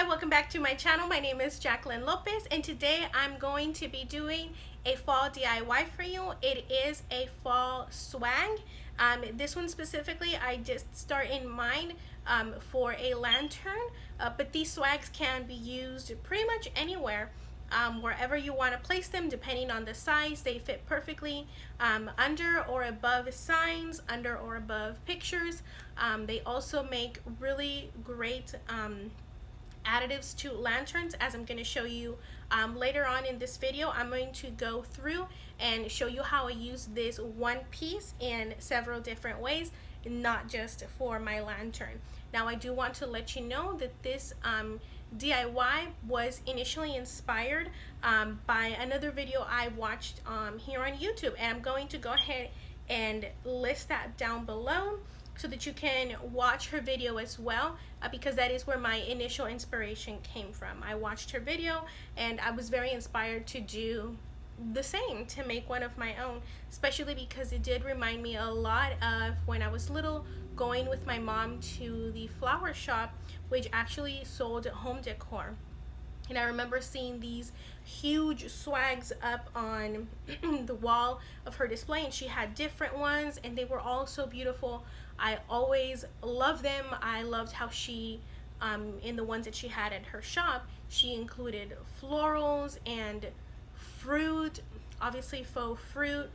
Hi, welcome back to my channel. My name is Jacquelyn Lopez, and today I'm going to be doing a fall DIY for you. It is a fall swag. This one specifically, I just start in mind for a lantern, but these swags can be used pretty much anywhere. Wherever you want to place them, depending on the size. They fit perfectly under or above signs, under or above pictures. They also make really great additives to lanterns, as I'm going to show you later on in this video. I'm going to go through and show you how I use this one piece in several different ways, not just for my lantern. Now, I do want to let you know that this DIY was initially inspired by another video I watched here on YouTube, and I'm going to go ahead and list that down below so that you can watch her video as well, because that is where my initial inspiration came from. I watched her video and I was very inspired to do the same, to make one of my own, especially because it did remind me a lot of when I was little, going with my mom to the flower shop, which actually sold home decor. And I remember seeing these huge swags up on the wall of her display, and she had different ones and they were all so beautiful. I always loved them. I loved how she, in the ones that she had at her shop, she included florals and fruit, obviously faux fruit,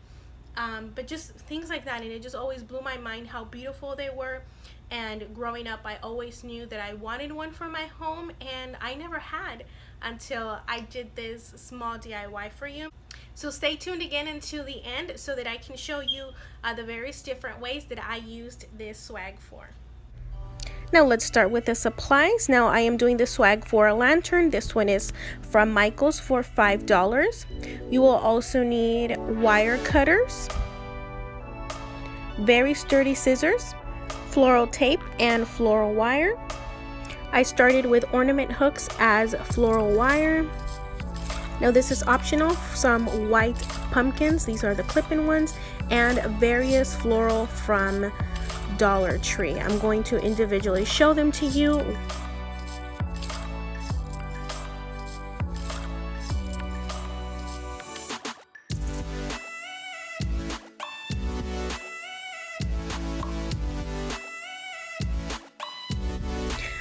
but just things like that. And it just always blew my mind how beautiful they were. And growing up, I always knew that I wanted one for my home, and I never had until I did this small DIY for you. So stay tuned again until the end so that I can show you the various different ways that I used this swag for. Now let's start with the supplies. Now I am doing the swag for a lantern. This one is from Michael's for $5. You will also need wire cutters, very sturdy scissors, floral tape, and floral wire. I started with ornament hooks as floral wire. Now this is optional. Some white pumpkins, these are the clip-in ones, and various floral from Dollar Tree. I'm going to individually show them to you.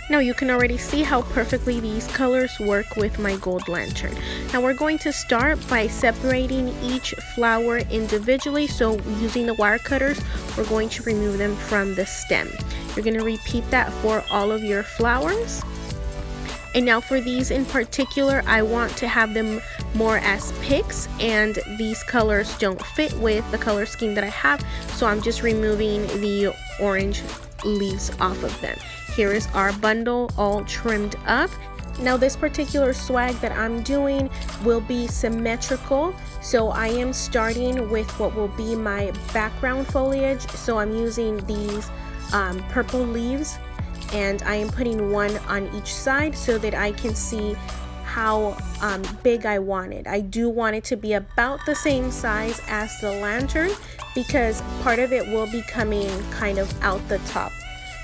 Now you can already see how perfectly these colors work with my gold lantern. Now we're going to start by separating each flower individually. So using the wire cutters, we're going to remove them from the stem. You're going to repeat that for all of your flowers. And now for these in particular, I want to have them more as picks, and these colors don't fit with the color scheme that I have, so I'm just removing the orange leaves off of them. Here is our bundle all trimmed up. Now this particular swag that I'm doing will be symmetrical, so I am starting with what will be my background foliage. So I'm using these purple leaves, and I am putting one on each side so that I can see how big I want it. I do want it to be about the same size as the lantern, because part of it will be coming kind of out the top.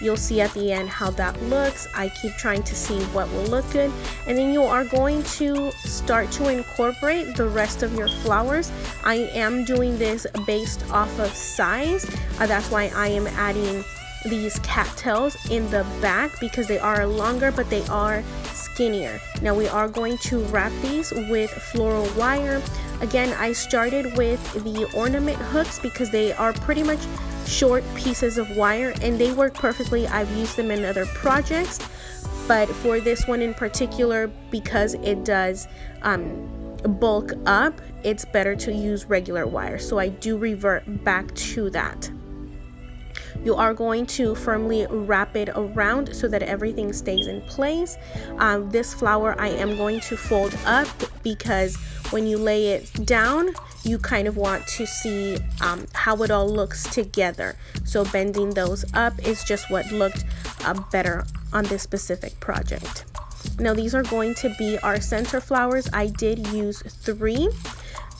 You'll see at the end how that looks. I keep trying to see what will look good. And then you are going to start to incorporate the rest of your flowers. I am doing this based off of size. That's why I am adding these cattails in the back, because they are longer but they are skinnier. Now we are going to wrap these with floral wire. Again, I started with the ornament hooks because they are pretty much short pieces of wire and they work perfectly. I've used them in other projects, but for this one in particular, because it does bulk up, it's better to use regular wire, so I do revert back to that. You are going to firmly wrap it around so that everything stays in place. This flower I am going to fold up, because when you lay it down, you kind of want to see how it all looks together. So bending those up is just what looked better on this specific project. Now these are going to be our center flowers. I did use 3.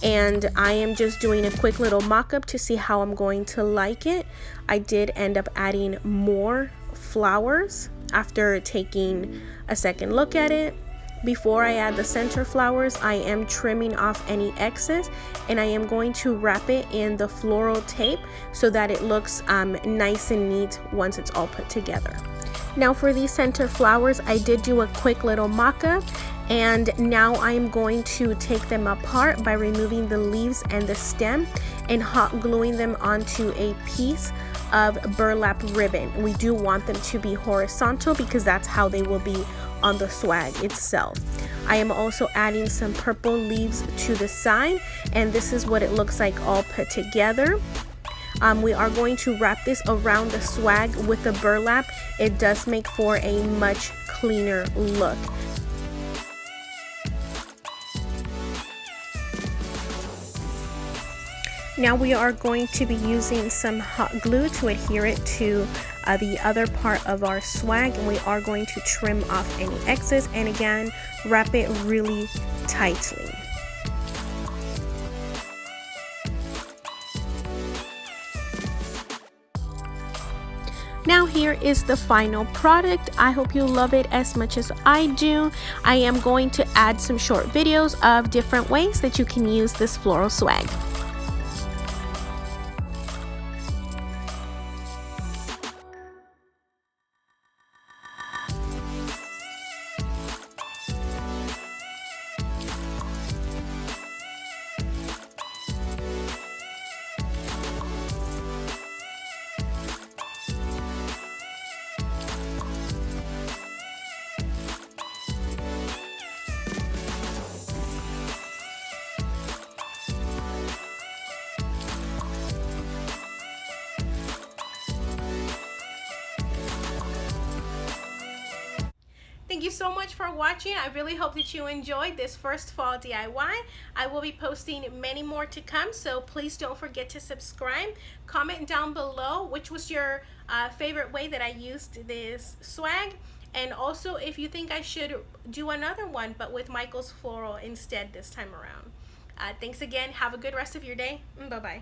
And I am just doing a quick little mock-up to see how I'm going to like it. I did end up adding more flowers after taking a second look at it. Before I add the center flowers, I am trimming off any excess, and I am going to wrap it in the floral tape so that it looks nice and neat once it's all put together. Now for these center flowers, I did do a quick little mock-up, and now I am going to take them apart by removing the leaves and the stem and hot gluing them onto a piece of burlap ribbon. We do want them to be horizontal because that's how they will be on the swag itself. I am also adding some purple leaves to the side, and this is what it looks like all put together. We are going to wrap this around the swag with the burlap. It does make for a much cleaner look. Now we are going to be using some hot glue to adhere it to the other part of our swag, and we are going to trim off any excess and again wrap it really tightly. Now here is the final product. I hope you love it as much as I do. I am going to add some short videos of different ways that you can use this floral swag. Thank you so much for watching. I really hope that you enjoyed this first fall DIY. I will be posting many more to come, so please don't forget to subscribe. Comment down below which was your favorite way that I used this swag, and also if you think I should do another one but with Michael's floral instead this time around. Thanks again. Have a good rest of your day. Bye-bye.